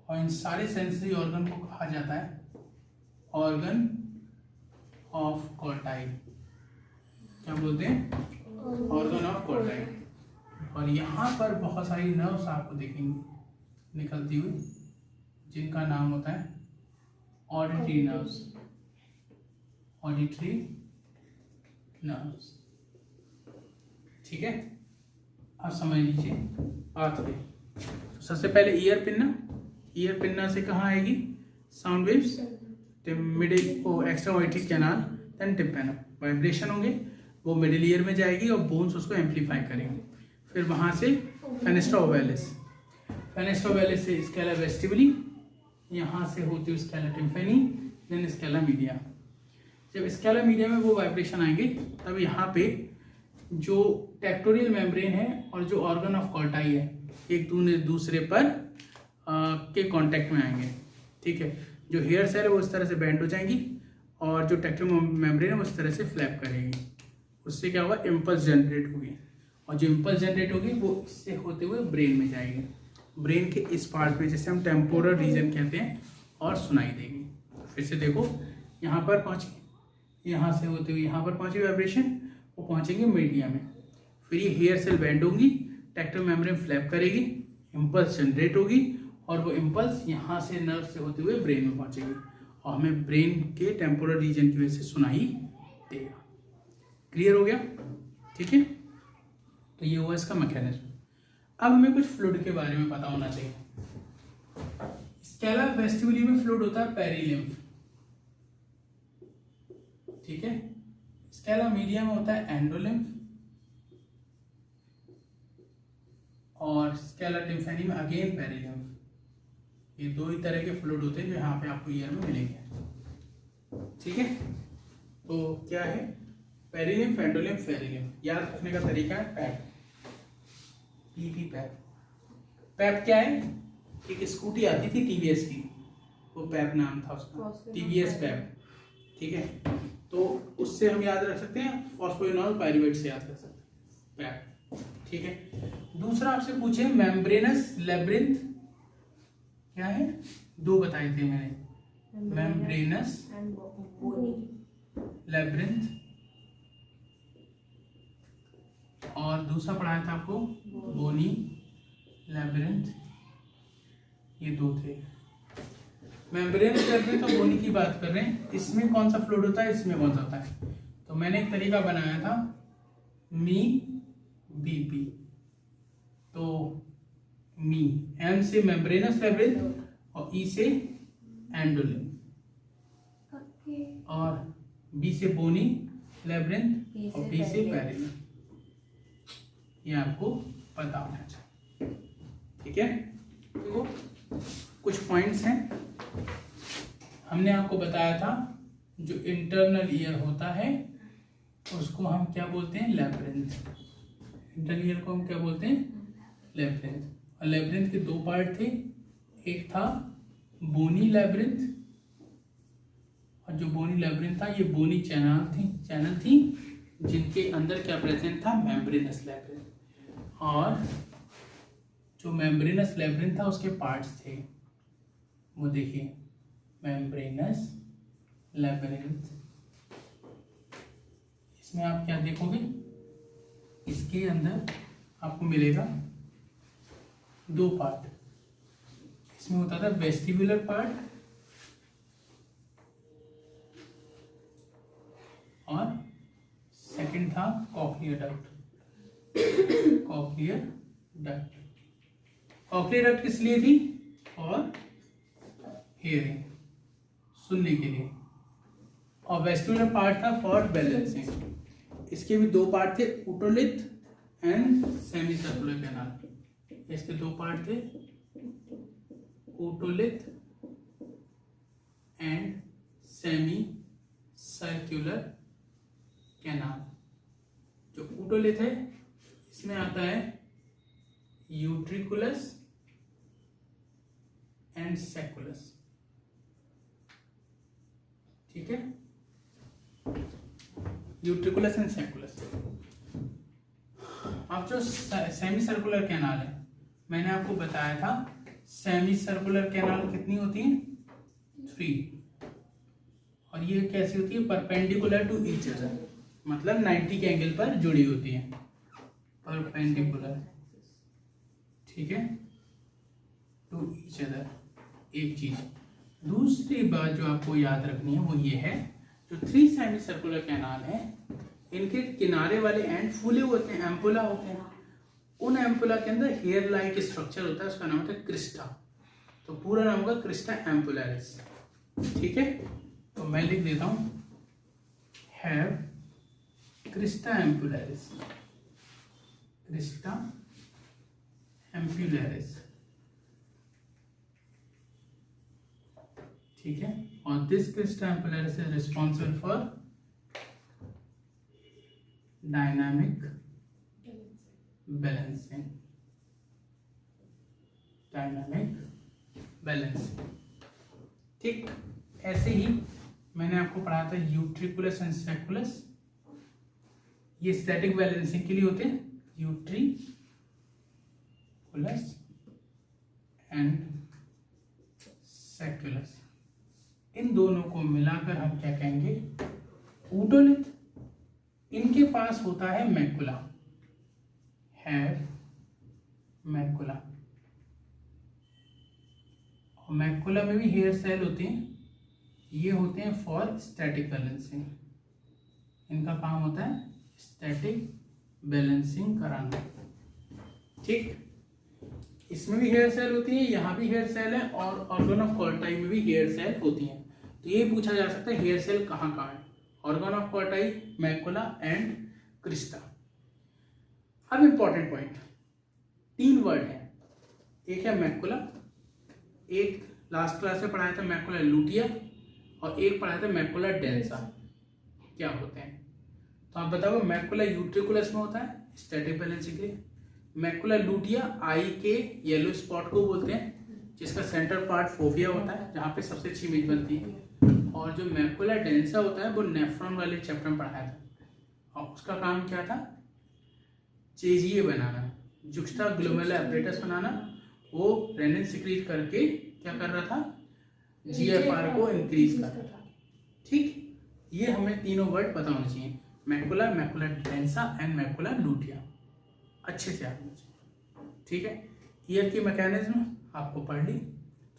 और इन सारे सेंसरी ऑर्गन को कहा जाता है ऑर्गन ऑफ कॉर्टाई। क्या बोलते हैं? Organ of Corti. और यहाँ पर बहुत सारी नर्व्स आपको दिखेंगी निकलती हुई, जिनका नाम होता है ऑडिटरी नर्व्स, ऑडिटरी नर्व्स। ठीक है, आप समझ लीजिए। आखिरी सबसे पहले ईयर पिन्ना, ईयर पिन्ना से कहाँ आएगी साउंड वेव्स, मिडिल को extra auditory canal, then tympanum, vibration होंगे, वो मिडिल ईयर में जाएगी और बोन्स उसको एम्पलीफाई करेंगे। फिर वहाँ से फेनेस्ट्रा ओवैलिस, फेनेस्ट्रा ओवैलिस से स्केला वेस्टिबुली, यहाँ से होती हुई स्केला टिम्पैनी, देन स्केला मीडिया। जब स्केला मीडिया में वो वाइब्रेशन आएंगे तब यहाँ पे जो टेक्टोरियल मेम्ब्रेन है और जो ऑर्गन ऑफ कॉर्टाई है एक दूसरे पर के कांटेक्ट में आएंगे। ठीक है, जो हेयर सेल है वो इस तरह से बेंड हो जाएंगी और जो टेक्टोरियल मेम्ब्रेन है वो इस तरह से फ्लैप करेगी। उससे क्या होगा, इम्पल्स जनरेट होगी और जो इम्पल्स जनरेट होगी वो इससे होते हुए ब्रेन में जाएगी। ब्रेन के इस पार्ट में जिसे हम टेम्पोरल रीजन कहते हैं और सुनाई देगी। फिर से देखो, यहाँ पर पहुँची, यहाँ से होते हुए यहाँ पर पहुँची वाइब्रेशन, वो पहुँचेंगे मीडिया में। फिर ये हेयर सेल बेंड होंगी, टेक्टोरियल मेम्ब्रेन फ्लैप करेगी, इम्पल्स जनरेट होगी और वो इम्पल्स यहाँ से नर्व से होते हुए ब्रेन में पहुँचेगी और हमें ब्रेन के टेम्पोरल रीजन की वजह से सुनाई देगा। क्लियर हो गया? ठीक है, तो ये हुआ इसका मैकेनिज्म। अब हमें कुछ फ्लूइड के बारे में पता होना चाहिए। स्केला वेस्टिबुली में फ्लूइड होता है पेरिलिम्फ, ठीक है। स्केला मीडिया में होता है एंडोलिम्फ और स्केला टिम्पैनी में अगेन पेरिलिम्फ। ये दो ही तरह के फ्लूइड होते हैं जो यहाँ पे आपको ईयर में मिलेंगे। ठीक है, तो क्या है पेरिलिम्फ, एंडोलिम्फ, पेरिलिम्फ। याद रखने का तरीका है पैप, पीपी पैप। पैप क्या है? एक स्कूटी आती थी टीवीएस की, वो पैप नाम था उसका, टीवीएस पैप। ठीक है, तो उससे हम याद रख सकते हैं, फॉस्फोइनॉल पाइरुवेट से याद कर सकते हैं पैप। ठीक है, दूसरा आपसे पूछे मेम्ब्रेनस लेब्रिंथ, क्या है? दो बताए थे मैंने, मेम्ब्रेनस लेब्रिंथ और दूसरा पढ़ाया था आपको बोनी लेब्रिंथ। ये दो थे। मेम्ब्रेनस लेब्रिंथ और बोनी की बात कर रहे हैं, इसमें कौन सा फ्लूइड होता है, इसमें कौन सा होता है। तो मैंने एक तरीका बनाया था मी बीपी। तो मी, एम से मेम्ब्रेनस लेब्रिंथ और ई से एंडोलिन, और बी से बोनी लेब्रिंथ और पी से पेरिनम। ये आपको पता होना चाहिए, ठीक है। तो कुछ पॉइंट्स हैं। हमने आपको बताया था जो इंटरनल ईयर होता है उसको हम क्या बोलते हैं, लेब्रिंथ। इंटरनल ईयर को हम क्या बोलते हैं, लेब्रिंथ। और लेब्रिंथ के दो पार्ट थे, एक था बोनी लेब्रिंथ, और जो बोनी लेब्रिंथ था ये बोनी चैनल थी जिनके अंदर क्या प्रेजेंट था, मेम्ब्रेनस लेब्रिंथ। और जो मेम्ब्रेनस लेब्रिंथ था उसके पार्ट्स थे, वो देखिए मेम्ब्रेनस लेब्रिंथ। इसमें आप क्या देखोगे, इसके अंदर आपको मिलेगा दो पार्ट। इसमें होता था वेस्टिबुलर पार्ट और सेकंड था cochlear duct. Cochlear duct, cochlear duct किस लिए थी, और हियरिंग, सुनने के लिए। और वेस्टिबुलर पार्ट था फॉर बैलेंसिंग। इसके भी दो पार्ट थे, otolith and semi circular canal. इसके दो पार्ट थे, otolith and semi circular canal. जो ओटोलिथ है इसमें आता है यूट्रिकुलस एंड सेकुलस, ठीक है, यूट्रिकुलस एंड सेकुलस। अब जो सेमी सर्कुलर कैनाल है, मैंने आपको बताया था सेमी सर्कुलर कैनाल कितनी होती है, 3। और ये कैसी होती है, परपेंडिकुलर टू ईच अदर, मतलब 90 के एंगल पर जुड़ी होती है, परपेंडिकुलर, ठीक है, टू ईच अदर। एक चीज, दूसरी बात जो आपको याद रखनी है वो ये है, जो 3 सेमी सर्कुलर कैनाल है इनके किनारे वाले एंड फूले होते हैं, एम्पुला होते हैं। उन एम्पुला के अंदर हेयर लाइक स्ट्रक्चर होता है, उसका नाम होता है क्रिस्टा। तो पूरा नाम होगा क्रिस्टा एम्पुलरिस, ठीक है। तो मैं लिख देता हूं, have Crysta ampullaris, Crysta ampullaris, ठीक है। और this Crysta ampullaris is responsible for dynamic balancing, dynamic balancing, ठीक। ऐसे ही मैंने आपको पढ़ाया था यूट्रिकुलस एंड सेकुलस, ये स्टैटिक बैलेंसिंग के लिए होते हैं, यूट्रिकुलस एंड सेकुलस। इन दोनों को मिलाकर हम क्या कहेंगे, ओटोलिथ। इनके पास होता है मैकुला, हैव मैकुला, और मैकुला में भी हेयर सेल होते हैं, ये होते हैं फॉर स्टैटिक बैलेंसिंग। इनका काम होता है स्टैटिक बैलेंसिंग कराना, ठीक। इसमें भी हेयर सेल होती है, यहाँ भी हेयर सेल है, और ऑर्गन ऑफ कॉर्टाई में भी हेयर सेल होती हैं। तो ये पूछा जा सकता है हेयर सेल कहाँ कहाँ है, organ of Corti, macula and Crysta. अब इंपॉर्टेंट पॉइंट, 3 वर्ड हैं, एक है मैकुला, एक लास्ट क्लास में पढ़ाया था मैकुला लूटिया, और एक पढ़ाया था मैकुला डेंसा। क्या होते हैं तो आप बताओ। मैकुला यूट्रिकुलस में होता है स्टैटिक बैलेंसिंग के लिए, मैकुला लूटिया आई के येलो स्पॉट को बोलते हैं, जिसका सेंटर पार्ट फोविया होता है, जहाँ पे सबसे अच्छी इमेज बनती है। और जो मैकुला डेंसा होता है वो नेफ्रॉन वाले चैप्टर में पढ़ाया था, और उसका काम क्या था, चेजिए बनाना, जुक्स्टा ग्लोमेरुलर एपरेटस बनाना। वो रेनिन सिक्रीट करके क्या कर रहा था, जीएफआर को इंक्रीज कर रहा था, ठीक। ये हमें तीनों वर्ड पता होने चाहिए, macula, macula densa and macula लूटिया, अच्छे से आना चाहिए, ठीक है। ईयर की मैकेनिज्म आपको पढ़ ली।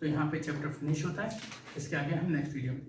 तो यहाँ पे चैप्टर फिनिश होता है। इसके आगे हम नेक्स्ट वीडियो में